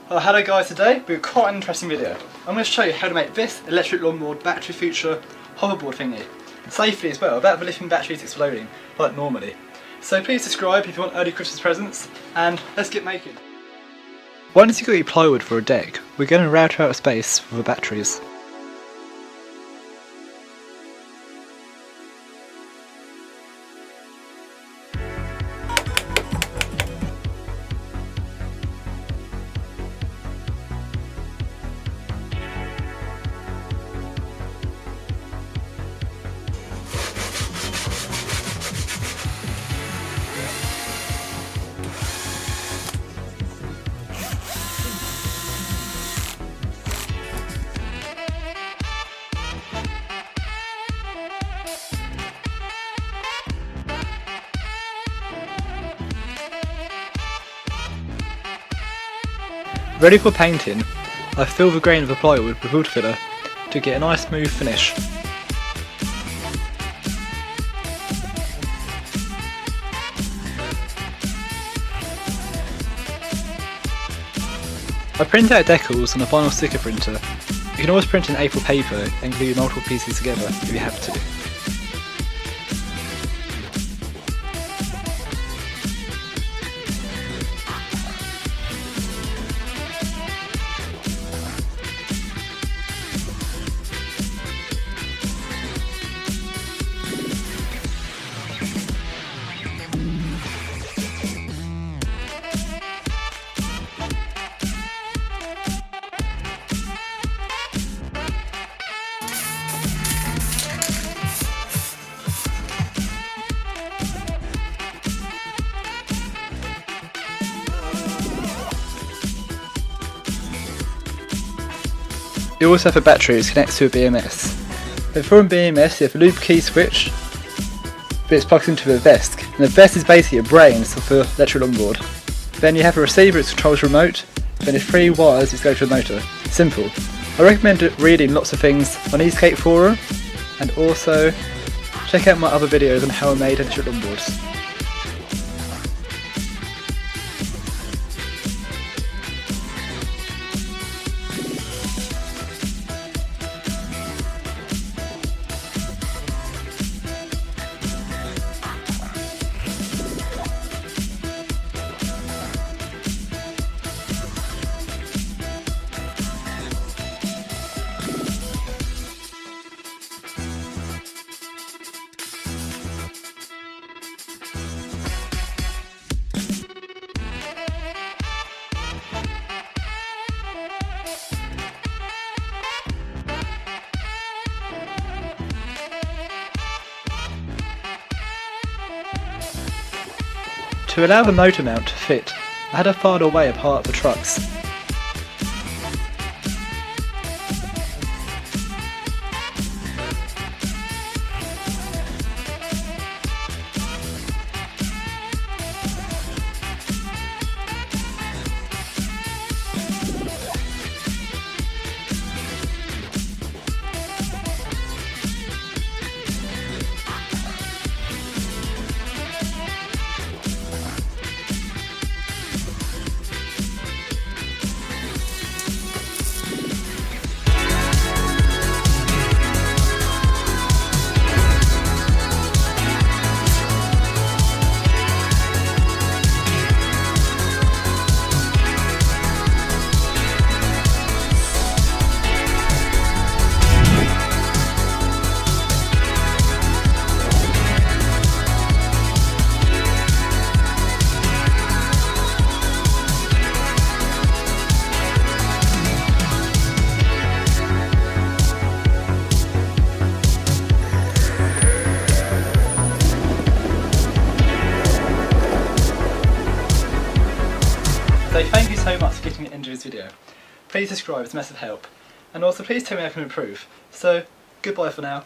Well, hello guys, today we've got quite an interesting video. I'm going to show you how to make this electric longboard battery feature hoverboard thingy. Safely as well, without the lithium batteries exploding like normally. So please subscribe if you want early Christmas presents, and let's get making. Once you've got your plywood for a deck, we're going to route out a space for the batteries. Ready for painting, I fill the grain of the plywood with wood filler to get a nice smooth finish. I print out decals on a vinyl sticker printer. You can always print in A4 paper and glue multiple pieces together if you have to. You also have a battery which connects to a BMS. Before a BMS you have a loop key switch, but it's plugged into a vest, and the vest is basically a brains for the electric longboard. Then you have a receiver which controls the remote, then there's 3 wires which go to the motor. Simple. I recommend reading lots of things on esk8 forum, and also check out my other videos on how I made electric longboards. To allow the motor mount to fit, I had to file away a part of the trucks. So thank you so much for getting into this video. Please subscribe, it's a massive help. And also please tell me I can improve. So goodbye for now.